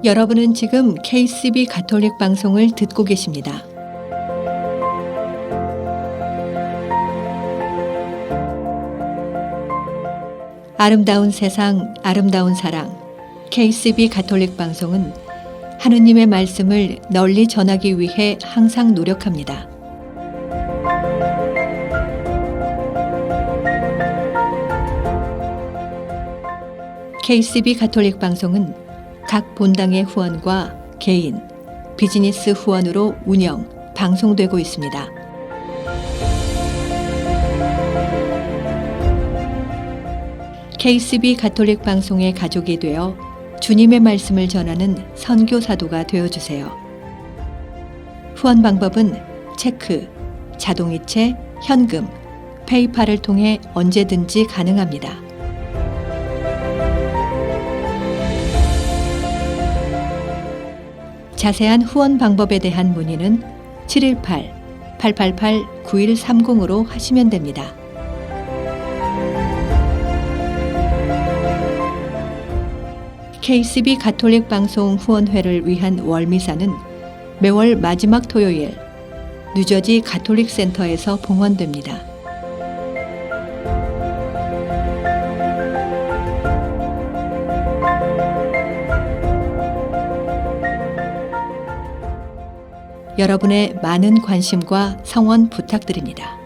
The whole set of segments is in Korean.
여러분은 지금 KCB 가톨릭 방송을 듣고 계십니다. 아름다운 세상, 아름다운 사랑. KCB 가톨릭 방송은 하느님의 말씀을 널리 전하기 위해 항상 노력합니다. KCB 가톨릭 방송은 각 본당의 후원과 개인, 비즈니스 후원으로 운영, 방송되고 있습니다. KCB 가톨릭 방송의 가족이 되어 주님의 말씀을 전하는 선교사도가 되어주세요. 후원 방법은 체크, 자동이체, 현금, 페이팔을 통해 언제든지 가능합니다. 자세한 후원 방법에 대한 문의는 718-888-9130으로 하시면 됩니다. KCB 가톨릭 방송 후원회를 위한 월미사는 매월 마지막 토요일 뉴저지 가톨릭 센터에서 봉헌됩니다. 여러분의 많은 관심과 성원 부탁드립니다.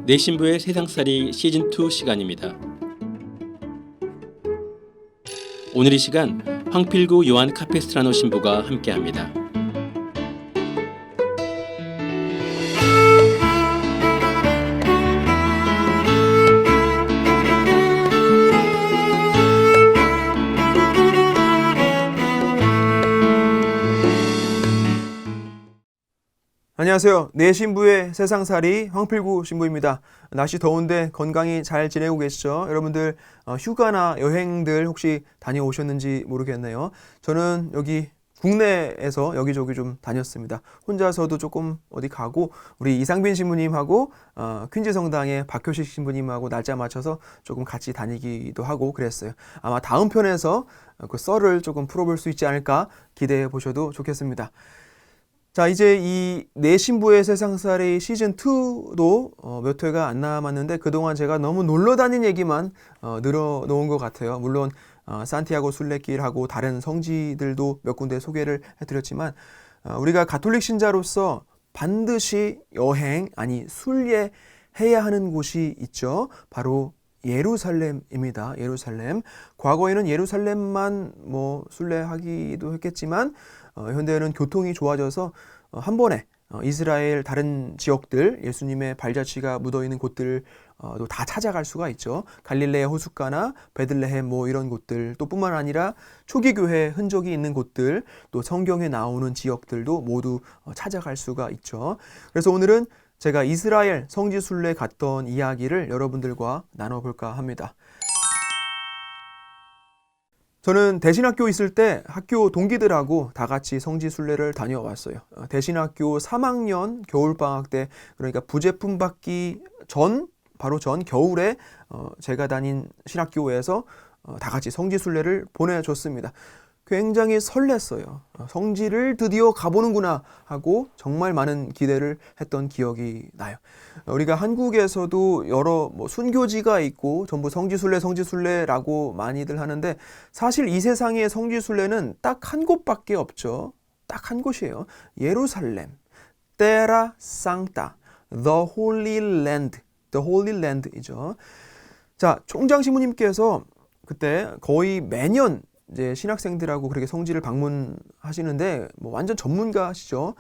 내 신부의 세상살이 시즌2 시간입니다. 오늘 이 시간 황필구 요한 카페스트라노 신부가 함께합니다. 안녕하세요. 내 신부의 세상살이 황필구 신부입니다. 날씨 더운데 건강히 잘 지내고 계시죠? 여러분들 휴가나 여행들 혹시 다녀오셨는지 모르겠네요. 저는 여기 국내에서 여기저기 좀 다녔습니다. 혼자서도 조금 어디 가고 우리 이상빈 신부님하고 퀸즈 성당의 박효식 신부님하고 날짜 맞춰서 조금 같이 다니기도 하고 그랬어요. 아마 다음 편에서 그 썰을 조금 풀어볼 수 있지 않을까 기대해 보셔도 좋겠습니다. 자, 이제 이 내 신부의 세상살이 시즌2도 몇 회가 안 남았는데 그동안 제가 너무 놀러 다닌 얘기만 늘어놓은 것 같아요. 물론 산티아고 순례길하고 다른 성지들도 몇 군데 소개를 해드렸지만 우리가 가톨릭 신자로서 반드시 여행, 아니 순례해야 하는 곳이 있죠. 바로 예루살렘입니다. 예루살렘. 과거에는 예루살렘만 순례하기도 했겠지만 현대에는 교통이 좋아져서 한 번에 이스라엘 다른 지역들, 예수님의 발자취가 묻어있는 곳들도 다 찾아갈 수가 있죠. 갈릴레아 호숫가나 베들레헴 이런 곳들, 또 뿐만 아니라 초기 교회 흔적이 있는 곳들, 또 성경에 나오는 지역들도 모두 찾아갈 수가 있죠. 그래서 오늘은 제가 이스라엘 성지 순례 갔던 이야기를 여러분들과 나눠볼까 합니다. 저는 대신학교 있을 때 학교 동기들하고 다 같이 성지 순례를 다녀왔어요. 대신학교 3학년 겨울방학 때, 그러니까 부제품 받기 바로 전 겨울에 제가 다닌 신학교에서 다 같이 성지 순례를 보내줬습니다. 굉장히 설렜어요. 성지를 드디어 가보는구나 하고 정말 많은 기대를 했던 기억이 나요. 우리가 한국에서도 여러 순교지가 있고 전부 성지순례라고 많이들 하는데 사실 이 세상의 성지순례는 딱 한 곳밖에 없죠. 딱 한 곳이에요. 예루살렘, Terra Sancta, The Holy Land, The Holy Land이죠. 자, 총장 신부님께서 그때 거의 매년 이제 신학생들하고 그렇게 성지를 방문하시는데 뭐 완전 전문가시죠.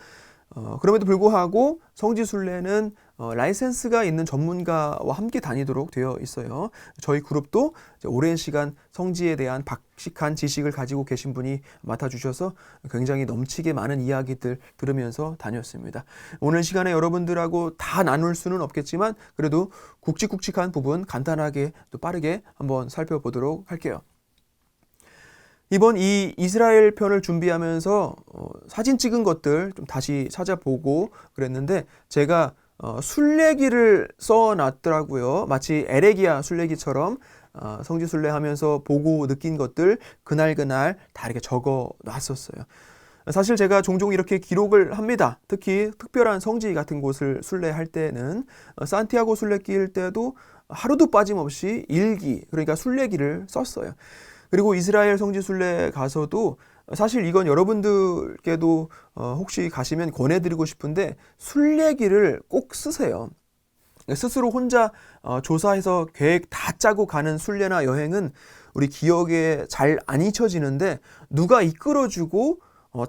그럼에도 불구하고 성지 순례는 라이센스가 있는 전문가와 함께 다니도록 되어 있어요. 저희 그룹도 이제 오랜 시간 성지에 대한 박식한 지식을 가지고 계신 분이 맡아주셔서 굉장히 넘치게 많은 이야기들 들으면서 다녔습니다. 오늘 시간에 여러분들하고 다 나눌 수는 없겠지만 그래도 굵직굵직한 부분 간단하게 또 빠르게 한번 살펴보도록 할게요. 이번 이 이스라엘 편을 준비하면서 사진 찍은 것들 좀 다시 찾아보고 그랬는데 제가 순례기를 써놨더라고요. 마치 에레기야 순례기처럼 성지 순례하면서 보고 느낀 것들 그날 다 이렇게 적어 놨었어요. 사실 제가 종종 이렇게 기록을 합니다. 특히 특별한 성지 같은 곳을 순례할 때는 산티아고 순례길 때도 하루도 빠짐없이 일기, 그러니까 순례기를 썼어요. 그리고 이스라엘 성지 순례 가서도 사실 이건 여러분들께도 혹시 가시면 권해드리고 싶은데 순례기를 꼭 쓰세요. 스스로 혼자 조사해서 계획 다 짜고 가는 순례나 여행은 우리 기억에 잘 안 잊혀지는데 누가 이끌어주고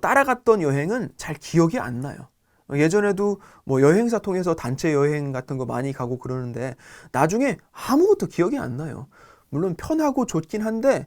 따라갔던 여행은 잘 기억이 안 나요. 예전에도 뭐 여행사 통해서 단체 여행 같은 거 많이 가고 그러는데 나중에 아무것도 기억이 안 나요. 물론 편하고 좋긴 한데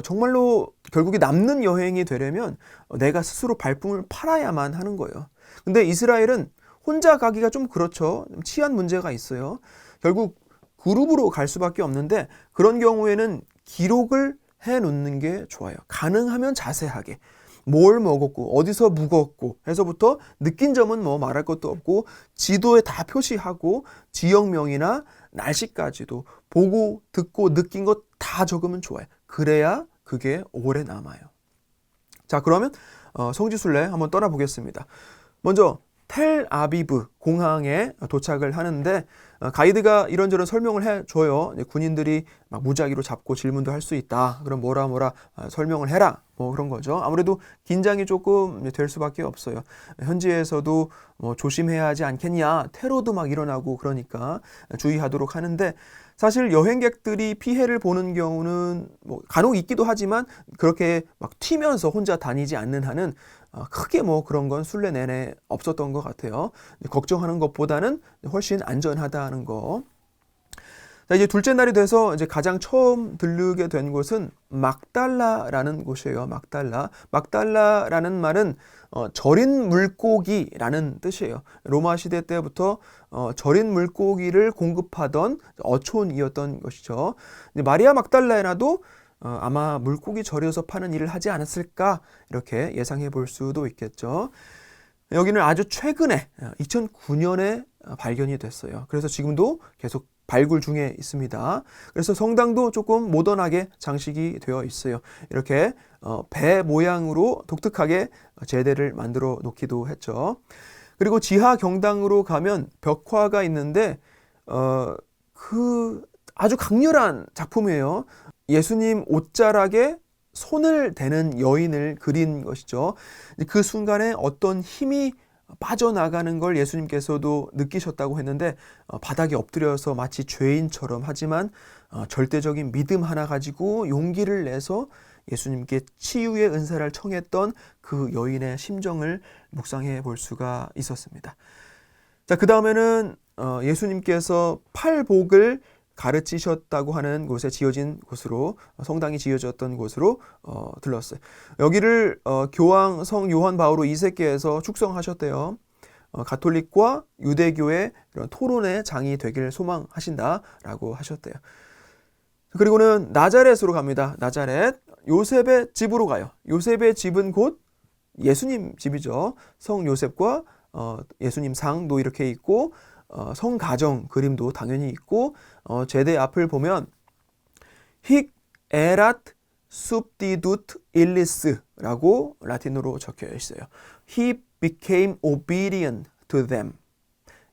정말로 결국에 남는 여행이 되려면 내가 스스로 발품을 팔아야만 하는 거예요. 근데 이스라엘은 혼자 가기가 좀 그렇죠. 치안 문제가 있어요. 결국 그룹으로 갈 수밖에 없는데 그런 경우에는 기록을 해놓는 게 좋아요. 가능하면 자세하게. 뭘 먹었고 어디서 묵었고 해서부터 느낀 점은 뭐 말할 것도 없고 지도에 다 표시하고 지역명이나 날씨까지도 보고 듣고 느낀 것 다 적으면 좋아요. 그래야 그게 오래 남아요. 자, 그러면 성지순례 한번 떠나보겠습니다. 먼저 텔아비브 공항에 도착을 하는데 가이드가 이런저런 설명을 해줘요. 군인들이 막 무작위로 잡고 질문도 할 수 있다. 그럼 뭐라 설명을 해라. 뭐 그런 거죠. 아무래도 긴장이 조금 될 수밖에 없어요. 현지에서도 뭐 조심해야 하지 않겠냐. 테러도 막 일어나고 그러니까 주의하도록 하는데 사실 여행객들이 피해를 보는 경우는 뭐 간혹 있기도 하지만 그렇게 막 튀면서 혼자 다니지 않는 한은 크게 뭐 그런 건 순례 내내 없었던 것 같아요. 걱정하는 것보다는 훨씬 안전하다는 거. 자, 이제 둘째 날이 돼서 이제 가장 처음 들르게 된 곳은 막달라라는 곳이에요. 막달라라는 말은 절인 물고기라는 뜻이에요. 로마 시대 때부터 절인 물고기를 공급하던 어촌이었던 것이죠. 마리아 막달라에나도 아마 물고기 절여서 파는 일을 하지 않았을까 이렇게 예상해 볼 수도 있겠죠. 여기는 아주 최근에 2009년에 발견이 됐어요. 그래서 지금도 계속 발굴 중에 있습니다. 그래서 성당도 조금 모던하게 장식이 되어 있어요. 이렇게 배 모양으로 독특하게 제대를 만들어 놓기도 했죠. 그리고 지하 경당으로 가면 벽화가 있는데 그 아주 강렬한 작품이에요. 예수님 옷자락에 손을 대는 여인을 그린 것이죠. 그 순간에 어떤 힘이 빠져나가는 걸 예수님께서도 느끼셨다고 했는데 바닥에 엎드려서 마치 죄인처럼 하지만 절대적인 믿음 하나 가지고 용기를 내서 예수님께 치유의 은사를 청했던 그 여인의 심정을 묵상해 볼 수가 있었습니다. 자, 그 다음에는 예수님께서 팔복을 가르치셨다고 하는 곳에 지어진 곳으로 성당이 지어졌던 곳으로 들렀어요. 여기를 교황 성 요한 바오로 2세께서 축성하셨대요. 가톨릭과 유대교의 이런 토론의 장이 되길 소망하신다라고 하셨대요. 그리고는 나자렛으로 갑니다. 나자렛 요셉의 집으로 가요. 요셉의 집은 곧 예수님 집이죠. 성 요셉과 예수님 상도 이렇게 있고 성가정 그림도 당연히 있고 제대 앞을 보면 hic erat substitut illis라고 라틴어로 적혀 있어요. He became obedient to them.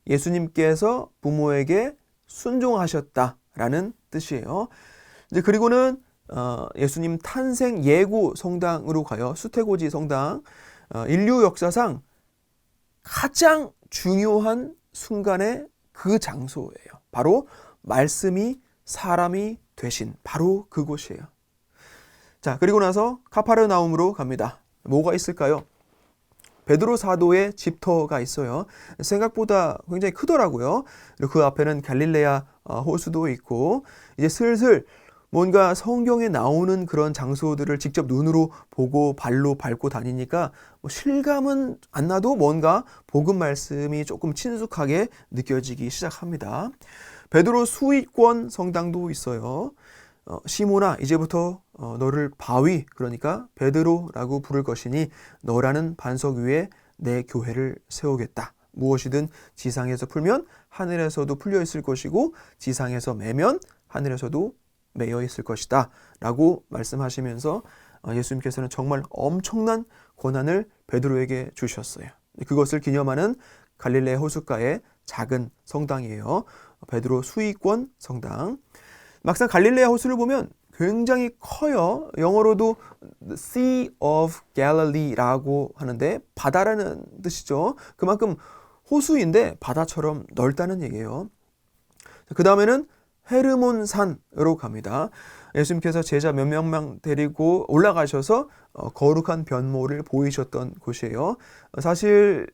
예수님께서 부모에게 순종하셨다라는 뜻이에요. 이제 그리고는 예수님 탄생 예고 성당으로 가요. 수테고지 성당. 인류 역사상 가장 중요한 순간의 그 장소예요. 바로 말씀이 사람이 되신 바로 그곳이에요. 자, 그리고 나서 카파르나움으로 갑니다. 뭐가 있을까요? 베드로 사도의 집터가 있어요. 생각보다 굉장히 크더라고요. 그리고 그 앞에는 갈릴레아 호수도 있고, 이제 슬슬 뭔가 성경에 나오는 그런 장소들을 직접 눈으로 보고 발로 밟고 다니니까 뭐 실감은 안 나도 뭔가 복음 말씀이 조금 친숙하게 느껴지기 시작합니다. 베드로 수익권 성당도 있어요. 시몬아, 이제부터 너를 바위, 그러니까 베드로라고 부를 것이니 너라는 반석 위에 내 교회를 세우겠다. 무엇이든 지상에서 풀면 하늘에서도 풀려 있을 것이고 지상에서 매면 하늘에서도 매여 있을 것이다 라고 말씀하시면서 예수님께서는 정말 엄청난 권한을 베드로에게 주셨어요. 그것을 기념하는 갈릴레 호숫가의 작은 성당이에요. 베드로 수익권 성당. 막상 갈릴레아 호수를 보면 굉장히 커요. 영어로도 Sea of Galilee라고 하는데 바다라는 뜻이죠. 그만큼 호수인데 바다처럼 넓다는 얘기예요. 그 다음에는 헤르몬산으로 갑니다. 예수님께서 제자 몇 명만 데리고 올라가셔서 거룩한 변모를 보이셨던 곳이에요. 사실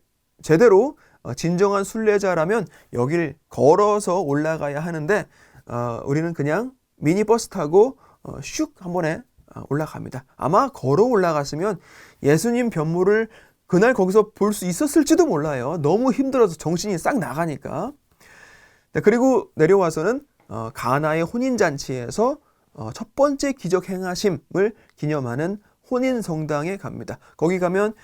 제대로 진정한 순례자라면 여길 걸어서 올라가야 하는데 우리는 그냥 미니버스 타고 슉 한 번에 올라갑니다. 아마 걸어 올라갔으면 예수님 변모를 그날 거기서 볼 수 있었을지도 몰라요. 너무 힘들어서 정신이 싹 나가니까. 네, 그리고 내려와서는 가나의 혼인잔치에서 첫 번째 기적 행하심을 기념하는 혼인성당에 갑니다. 거기 가면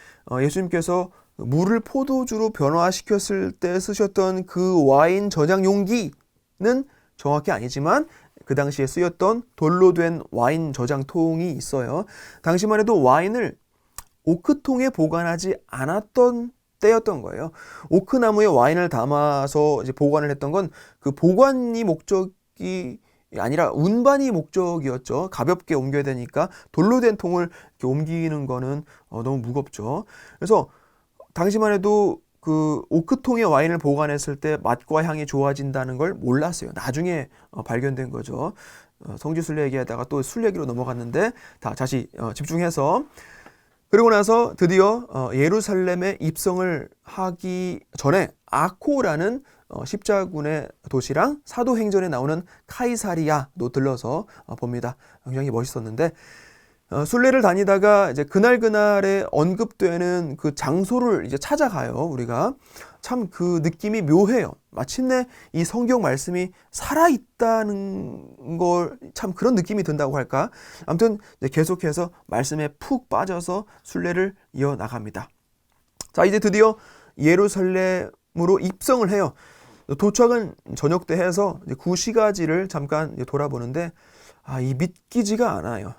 예수님께서 물을 포도주로 변화시켰을 때 쓰셨던 그 와인 저장 용기는 정확히 아니지만 그 당시에 쓰였던 돌로 된 와인 저장통이 있어요. 당시만 해도 와인을 오크통에 보관하지 않았던 때였던 거예요. 오크나무에 와인을 담아서 이제 보관을 했던 건 그 보관이 목적이 아니라 운반이 목적이었죠. 가볍게 옮겨야 되니까 돌로 된 통을 이렇게 옮기는 거는 너무 무겁죠. 그래서 당시만 해도 그 오크통에 와인을 보관했을 때 맛과 향이 좋아진다는 걸 몰랐어요. 나중에 발견된 거죠. 성지순례 얘기하다가 또 술 얘기로 넘어갔는데 다시 집중해서 그리고 나서 드디어 예루살렘에 입성을 하기 전에 아코라는 십자군의 도시랑 사도행전에 나오는 카이사리아도 들러서 봅니다. 굉장히 멋있었는데 순례를 다니다가 이제 그날에 언급되는 그 장소를 이제 찾아가요. 우리가 참 그 느낌이 묘해요. 마침내 이 성경 말씀이 살아있다는 걸 참 그런 느낌이 든다고 할까. 아무튼 계속해서 말씀에 푹 빠져서 순례를 이어나갑니다. 자, 이제 드디어 예루살렘으로 입성을 해요. 도착은 저녁 때 해서 이제 구시가지를 잠깐 돌아보는데 이 믿기지가 않아요.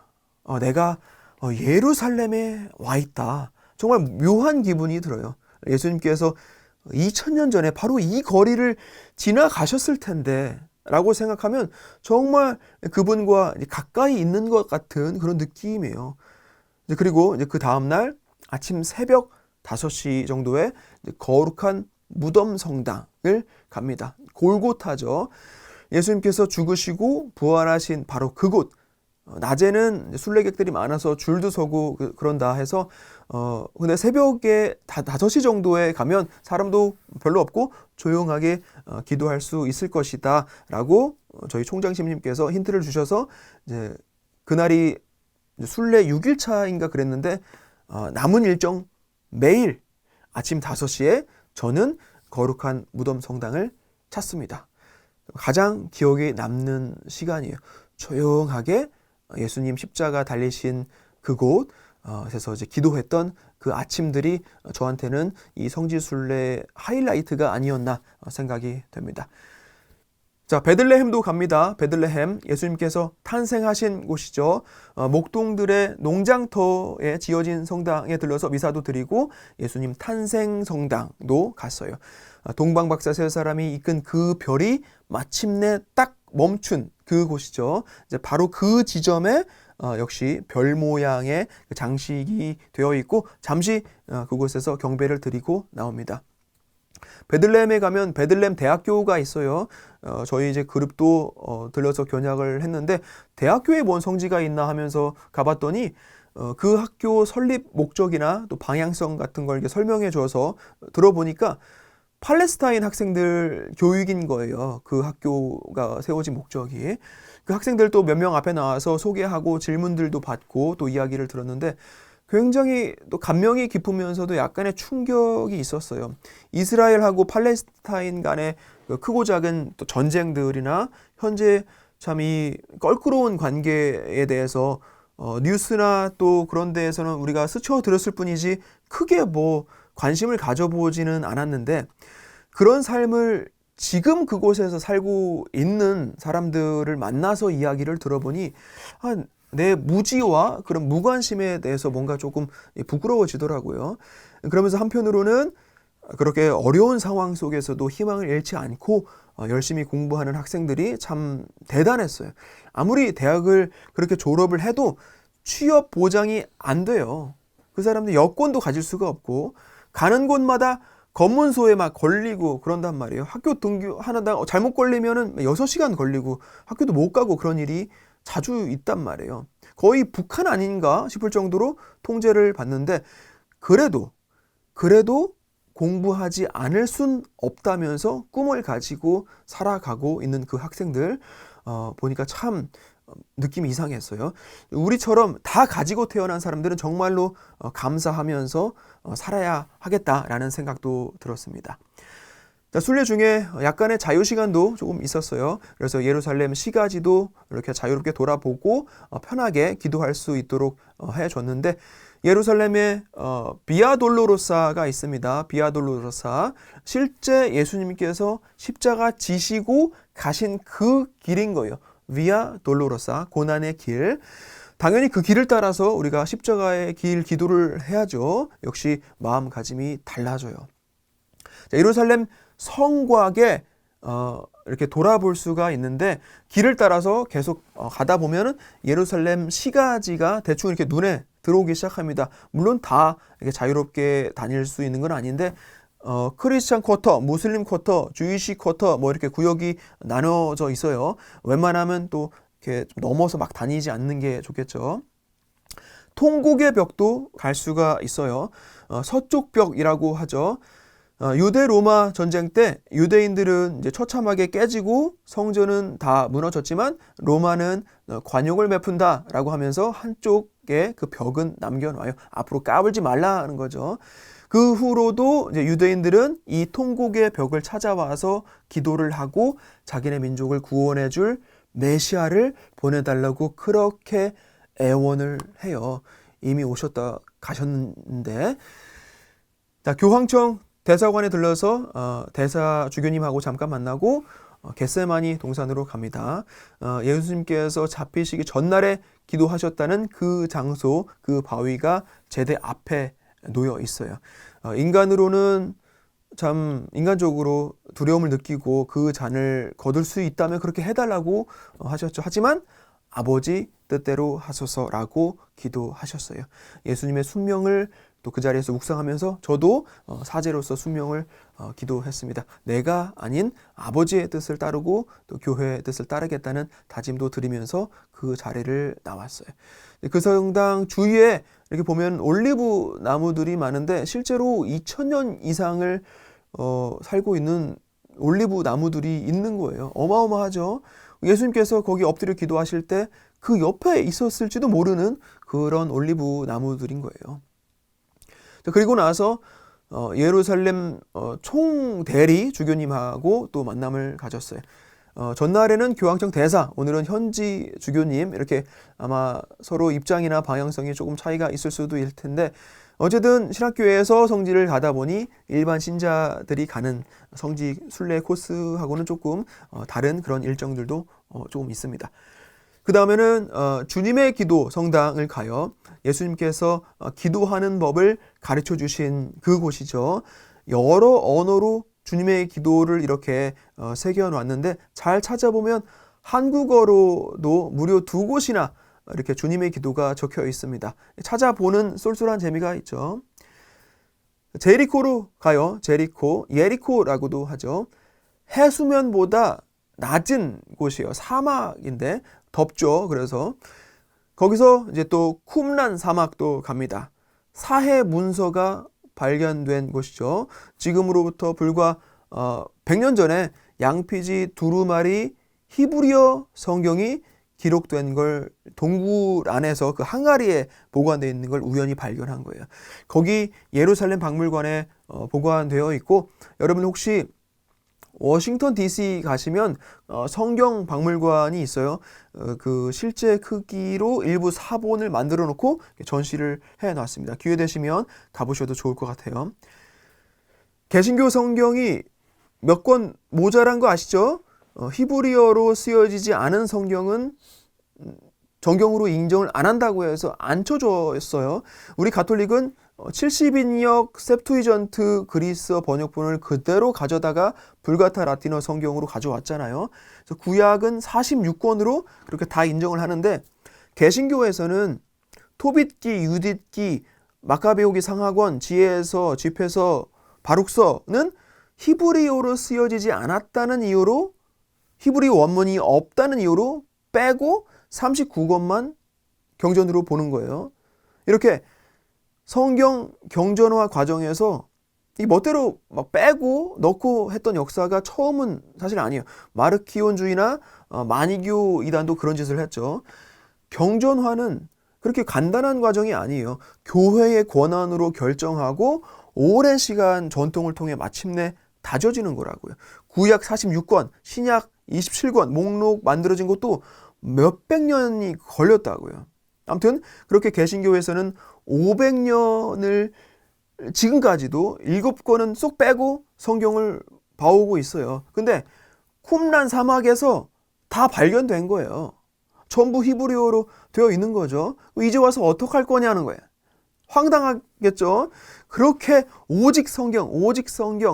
내가 예루살렘에 와 있다. 정말 묘한 기분이 들어요. 예수님께서 2000년 전에 바로 이 거리를 지나가셨을 텐데 라고 생각하면 정말 그분과 가까이 있는 것 같은 그런 느낌이에요. 그리고 이제 그 다음날 아침 새벽 5시 정도에 거룩한 무덤 성당을 갑니다. 골고타죠. 예수님께서 죽으시고 부활하신 바로 그곳. 낮에는 순례객들이 많아서 줄도 서고 그런다 해서 근데 새벽에 5시 정도에 가면 사람도 별로 없고 조용하게 기도할 수 있을 것이다 라고 저희 총장님께서 힌트를 주셔서 이제 그날이 순례 6일차인가 그랬는데 남은 일정 매일 아침 5시에 저는 거룩한 무덤 성당을 찾습니다. 가장 기억에 남는 시간이에요. 조용하게 예수님 십자가 달리신 그곳에서 이제 기도했던 그 아침들이 저한테는 이 성지순례 하이라이트가 아니었나 생각이 됩니다. 자, 베들레헴도 갑니다. 베들레헴, 예수님께서 탄생하신 곳이죠. 목동들의 농장터에 지어진 성당에 들러서 미사도 드리고 예수님 탄생 성당도 갔어요. 동방박사 세 사람이 이끈 그 별이 마침내 딱 멈춘 그곳이죠. 이제 바로 그 지점에 역시 별 모양의 장식이 되어 있고 잠시 그곳에서 경배를 드리고 나옵니다. 베들레헴에 가면 베들레헴 대학교가 있어요. 저희 이제 그룹도 들려서 견학을 했는데 대학교에 뭔 성지가 있나 하면서 가봤더니 그 학교 설립 목적이나 또 방향성 같은 걸 이렇게 설명해 줘서 들어보니까 팔레스타인 학생들 교육인 거예요. 그 학교가 세워진 목적이. 그 학생들도 몇 명 앞에 나와서 소개하고 질문들도 받고 또 이야기를 들었는데 굉장히 또 감명이 깊으면서도 약간의 충격이 있었어요. 이스라엘하고 팔레스타인 간의 크고 작은 또 전쟁들이나 현재 참 이 껄끄러운 관계에 대해서 뉴스나 또 그런 데에서는 우리가 스쳐 들었을 뿐이지 크게 뭐 관심을 가져보지는 않았는데 그런 삶을 지금 그곳에서 살고 있는 사람들을 만나서 이야기를 들어보니 내 무지와 그런 무관심에 대해서 뭔가 조금 부끄러워지더라고요. 그러면서 한편으로는 그렇게 어려운 상황 속에서도 희망을 잃지 않고 열심히 공부하는 학생들이 참 대단했어요. 아무리 대학을 그렇게 졸업을 해도 취업 보장이 안 돼요. 그 사람들 여권도 가질 수가 없고 가는 곳마다 검문소에 막 걸리고 그런단 말이에요. 학교 등교 하나당 잘못 걸리면은 6시간 걸리고 학교도 못 가고 그런 일이 자주 있단 말이에요. 거의 북한 아닌가 싶을 정도로 통제를 받는데 그래도 공부하지 않을 순 없다면서 꿈을 가지고 살아가고 있는 그 학생들 보니까 참 느낌이 이상했어요. 우리처럼 다 가지고 태어난 사람들은 정말로 감사하면서 살아야 하겠다라는 생각도 들었습니다. 순례 중에 약간의 자유시간도 조금 있었어요. 그래서 예루살렘 시가지도 이렇게 자유롭게 돌아보고 편하게 기도할 수 있도록 해줬는데 예루살렘에 비아 돌로로사가 있습니다. 비아 돌로로사. 실제 예수님께서 십자가 지시고 가신 그 길인 거예요. 비아 돌로로사, 고난의 길. 당연히 그 길을 따라서 우리가 십자가의 길 기도를 해야죠. 역시 마음가짐이 달라져요. 자, 예루살렘 성곽에 이렇게 돌아볼 수가 있는데 길을 따라서 계속 가다 보면은 예루살렘 시가지가 대충 이렇게 눈에 들어오기 시작합니다. 물론 다 이렇게 자유롭게 다닐 수 있는 건 아닌데 크리스찬 쿼터, 무슬림 쿼터, 주이시 쿼터 뭐 이렇게 구역이 나눠져 있어요. 웬만하면 또 이렇게 넘어서 막 다니지 않는 게 좋겠죠. 통곡의 벽도 갈 수가 있어요. 서쪽 벽이라고 하죠. 유대 로마 전쟁 때 유대인들은 이제 처참하게 깨지고 성전은 다 무너졌지만 로마는 관용을 베푼다라고 하면서 한쪽에 그 벽은 남겨놔요. 앞으로 까불지 말라는 거죠. 그 후로도 이제 유대인들은 이 통곡의 벽을 찾아와서 기도를 하고 자기네 민족을 구원해줄 메시아를 보내달라고 그렇게 애원을 해요. 이미 오셨다 가셨는데 자, 교황청 대사관에 들러서 대사 주교님하고 잠깐 만나고 겟세마니 동산으로 갑니다. 예수님께서 잡히시기 전날에 기도하셨다는 그 장소, 그 바위가 제대 앞에 놓여 있어요. 인간으로는 참 인간적으로 두려움을 느끼고 그 잔을 거둘 수 있다면 그렇게 해달라고 하셨죠. 하지만 아버지 뜻대로 하소서라고 기도하셨어요. 예수님의 순명을 또 그 자리에서 묵상하면서 저도 사제로서 순명을 기도했습니다. 내가 아닌 아버지의 뜻을 따르고 또 교회의 뜻을 따르겠다는 다짐도 드리면서 그 자리를 나왔어요. 그 성당 주위에 이렇게 보면 올리브 나무들이 많은데 실제로 2000년 이상을 살고 있는 올리브 나무들이 있는 거예요. 어마어마하죠. 예수님께서 거기 엎드려 기도하실 때 그 옆에 있었을지도 모르는 그런 올리브 나무들인 거예요. 그리고 나서 예루살렘 총대리 주교님하고 또 만남을 가졌어요. 전날에는 교황청 대사, 오늘은 현지 주교님 이렇게 아마 서로 입장이나 방향성이 조금 차이가 있을 수도 있을 텐데 어쨌든 신학교에서 성지를 가다 보니 일반 신자들이 가는 성지 순례 코스하고는 조금 다른 그런 일정들도 조금 있습니다. 그 다음에는 주님의 기도 성당을 가요. 예수님께서 기도하는 법을 가르쳐 주신 그곳이죠. 여러 언어로 주님의 기도를 이렇게 새겨놨는데 잘 찾아보면 한국어로도 무려 2곳이나 이렇게 주님의 기도가 적혀 있습니다. 찾아보는 쏠쏠한 재미가 있죠. 제리코로 가요. 제리코, 예리코라고도 하죠. 해수면보다 낮은 곳이에요. 사막인데 덥죠. 그래서 거기서 이제 또 쿰란 사막도 갑니다. 사해 문서가 발견된 곳이죠. 지금으로부터 불과 100년 전에 양피지 두루마리 히브리어 성경이 기록된 걸 동굴 안에서 그 항아리에 보관되어 있는 걸 우연히 발견한 거예요. 거기 예루살렘 박물관에 보관되어 있고, 여러분 혹시 워싱턴 DC 가시면 성경 박물관이 있어요. 그 실제 크기로 일부 사본을 만들어 놓고 전시를 해 놨습니다. 기회 되시면 가보셔도 좋을 것 같아요. 개신교 성경이 몇 권 모자란 거 아시죠? 히브리어로 쓰여지지 않은 성경은 정경으로 인정을 안 한다고 해서 안 쳐줬어요. 우리 가톨릭은 70인역 셉투이전트 그리스어 번역본을 그대로 가져다가 불가타 라틴어 성경으로 가져왔잖아요. 그래서 구약은 46권으로 그렇게 다 인정을 하는데, 개신교에서는 토빗기, 유딧기, 마카베오기 상하권, 지혜서, 집회서, 바룩서는 히브리어로 쓰여지지 않았다는 이유로, 히브리어 원문이 없다는 이유로 빼고 39권만 경전으로 보는 거예요. 이렇게 성경 경전화 과정에서 이 멋대로 막 빼고 넣고 했던 역사가 처음은 사실 아니에요. 마르키온주의나 마니교 이단도 그런 짓을 했죠. 경전화는 그렇게 간단한 과정이 아니에요. 교회의 권한으로 결정하고 오랜 시간 전통을 통해 마침내 다져지는 거라고요. 구약 46권, 신약 27권 목록 만들어진 것도 몇백 년이 걸렸다고요. 아무튼 그렇게 개신교에서는 500년을 지금까지도 7권은 쏙 빼고 성경을 봐오고 있어요. 근데 쿰란 사막에서 다 발견된 거예요. 전부 히브리어로 되어 있는 거죠. 이제 와서 어떡할 거냐는 거예요. 황당하겠죠? 그렇게 오직 성경,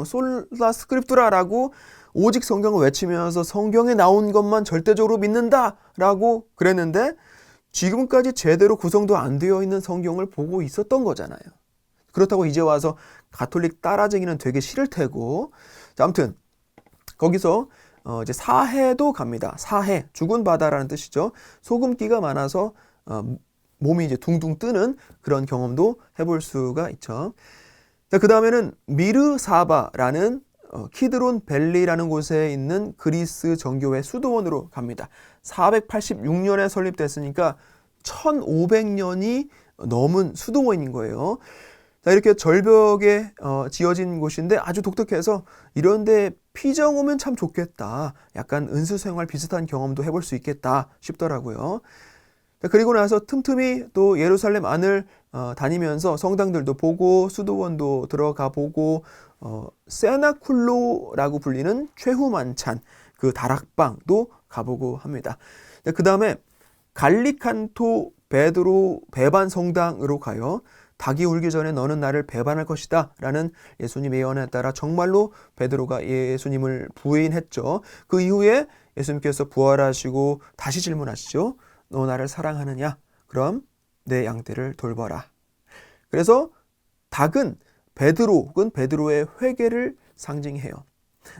솔라 스크립투라라고 오직 성경을 외치면서 성경에 나온 것만 절대적으로 믿는다라고 그랬는데, 지금까지 제대로 구성도 안 되어 있는 성경을 보고 있었던 거잖아요. 그렇다고 이제 와서 가톨릭 따라쟁이는 되게 싫을 테고. 자, 아무튼 거기서 이제 사해도 갑니다. 사해, 죽은 바다라는 뜻이죠. 소금기가 많아서 몸이 이제 둥둥 뜨는 그런 경험도 해볼 수가 있죠. 자, 그 다음에는 미르사바라는 키드론 밸리라는 곳에 있는 그리스 정교회 수도원으로 갑니다. 486년에 설립됐으니까 1500년이 넘은 수도원인 거예요. 자, 이렇게 절벽에 지어진 곳인데 아주 독특해서 이런데 피정 오면 참 좋겠다. 약간 은수생활 비슷한 경험도 해볼 수 있겠다 싶더라고요. 자, 그리고 나서 틈틈이 또 예루살렘 안을 다니면서 성당들도 보고 수도원도 들어가 보고 세나쿨로라고 불리는 최후 만찬 그 다락방도 가보고 합니다. 그 다음에 갈리칸토 베드로 배반 성당으로 가요. 닭이 울기 전에 너는 나를 배반할 것이다 라는 예수님의 예언에 따라 정말로 베드로가 예수님을 부인했죠. 그 이후에 예수님께서 부활하시고 다시 질문하시죠. 너 나를 사랑하느냐? 그럼 내 양떼를 돌봐라. 그래서 닭은 베드로의 회개를 상징해요.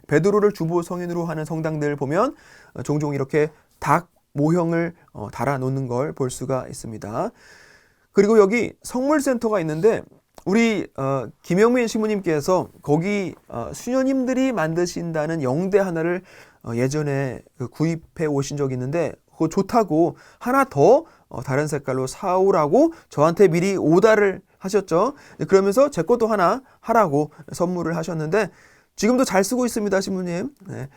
베드로를 주보 성인으로 하는 성당들 보면 종종 이렇게 닭 모형을 달아 놓는 걸 볼 수가 있습니다. 그리고 여기 성물센터가 있는데 우리 김영민 신부님께서 거기 수녀님들이 만드신다는 영대 하나를 예전에 구입해 오신 적이 있는데 그거 좋다고 하나 더 다른 색깔로 사오라고 저한테 미리 오다를 하셨죠. 그러면서 제 것도 하나 하라고 선물을 하셨는데 지금도 잘 쓰고 있습니다, 신부님. 네.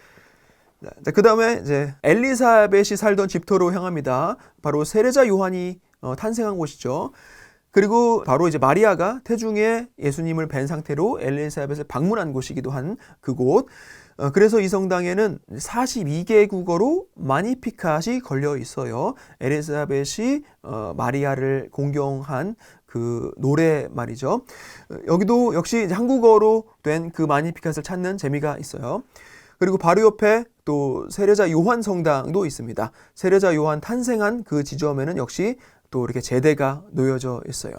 그 다음에 이제 엘리사벳이 살던 집터로 향합니다. 바로 세례자 요한이 탄생한 곳이죠. 그리고 바로 이제 마리아가 태중에 예수님을 뵌 상태로 엘리사벳을 방문한 곳이기도 한 그곳. 그래서 이 성당에는 42개 국어로 마니피캇이 걸려 있어요. 엘리사벳이 마리아를 공경한 그 노래 말이죠. 여기도 역시 한국어로 된 그 마니피캇을 찾는 재미가 있어요. 그리고 바로 옆에 또 세례자 요한 성당도 있습니다. 세례자 요한 탄생한 그 지점에는 역시 또 이렇게 제대가 놓여져 있어요.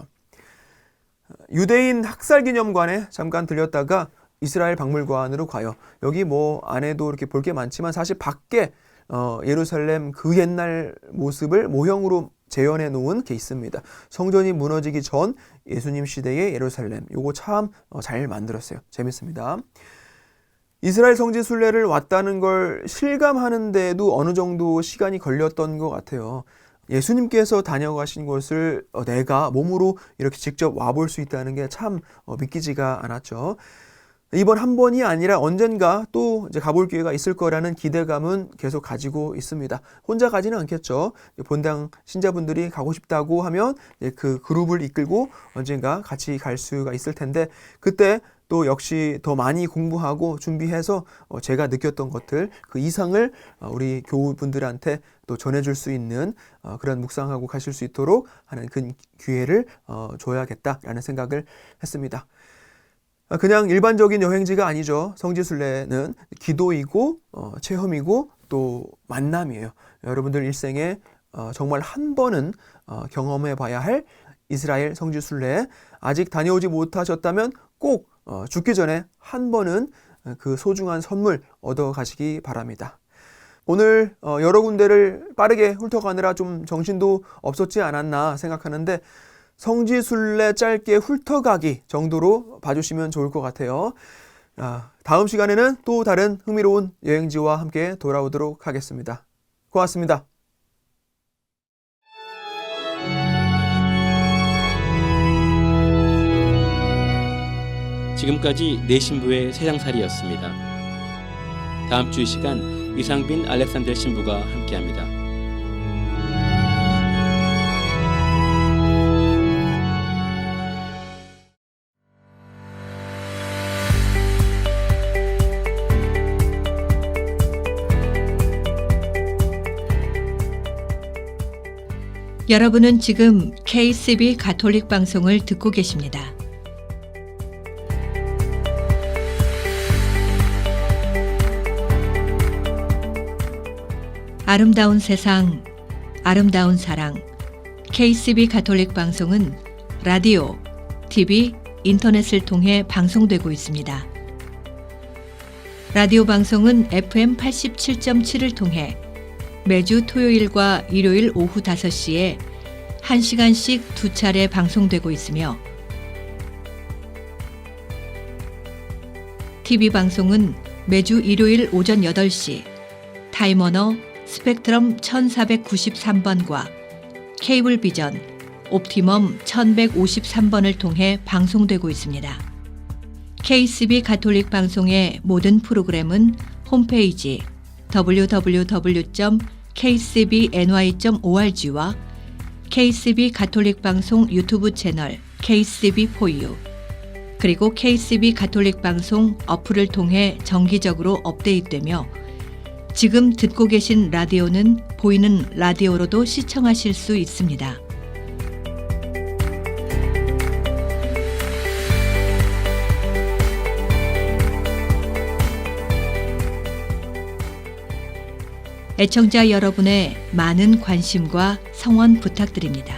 유대인 학살기념관에 잠깐 들렸다가 이스라엘 박물관으로 가요. 여기 뭐 안에도 이렇게 볼 게 많지만 사실 밖에 예루살렘 그 옛날 모습을 모형으로 재현해 놓은 게 있습니다. 성전이 무너지기 전 예수님 시대의 예루살렘. 요거 참 잘 만들었어요. 재밌습니다. 이스라엘 성지 순례를 왔다는 걸 실감하는 데에도 어느 정도 시간이 걸렸던 것 같아요. 예수님께서 다녀가신 곳을 내가 몸으로 이렇게 직접 와볼 수 있다는 게 참 믿기지가 않았죠. 이번 한 번이 아니라 언젠가 또 이제 가볼 기회가 있을 거라는 기대감은 계속 가지고 있습니다. 혼자 가지는 않겠죠. 본당 신자분들이 가고 싶다고 하면 그 그룹을 이끌고 언젠가 같이 갈 수가 있을 텐데 그때 또 역시 더 많이 공부하고 준비해서 제가 느꼈던 것들 그 이상을 우리 교우분들한테 또 전해줄 수 있는 그런 묵상하고 가실 수 있도록 하는 그 기회를 줘야겠다라는 생각을 했습니다. 그냥 일반적인 여행지가 아니죠. 성지순례는 기도이고 체험이고 또 만남이에요. 여러분들 일생에 정말 한 번은 경험해 봐야 할 이스라엘 성지순례 아직 다녀오지 못하셨다면 꼭 죽기 전에 한 번은 그 소중한 선물 얻어 가시기 바랍니다. 오늘 여러 군데를 빠르게 훑어가느라 좀 정신도 없었지 않았나 생각하는데 성지순례 짧게 훑어가기 정도로 봐주시면 좋을 것 같아요. 다음 시간에는 또 다른 흥미로운 여행지와 함께 돌아오도록 하겠습니다. 고맙습니다. 지금까지 내 신부의 세상살이였습니다. 다음 주 이 시간 이상빈 알렉산더 신부가 함께합니다. 여러분은 지금 KCB 가톨릭 방송을 듣고 계십니다. 아름다운 세상, 아름다운 사랑. KCB 가톨릭 방송은 라디오, TV, 인터넷을 통해 방송되고 있습니다. 라디오 방송은 FM 87.7을 통해 매주 토요일과 일요일 오후 5시에 1시간씩 2차례 방송되고 있으며 TV 방송은 매주 일요일 오전 8시 타임워너 스펙트럼 1493번과 케이블 비전 옵티멈 1153번을 통해 방송되고 있습니다. KCB 가톨릭 방송의 모든 프로그램은 홈페이지 www.kcbny.org와 KCB 가톨릭 방송 유튜브 채널 KCB4U 그리고 KCB 가톨릭 방송 어플을 통해 정기적으로 업데이트되며 지금 듣고 계신 라디오는 보이는 라디오로도 시청하실 수 있습니다. 애청자 여러분의 많은 관심과 성원 부탁드립니다.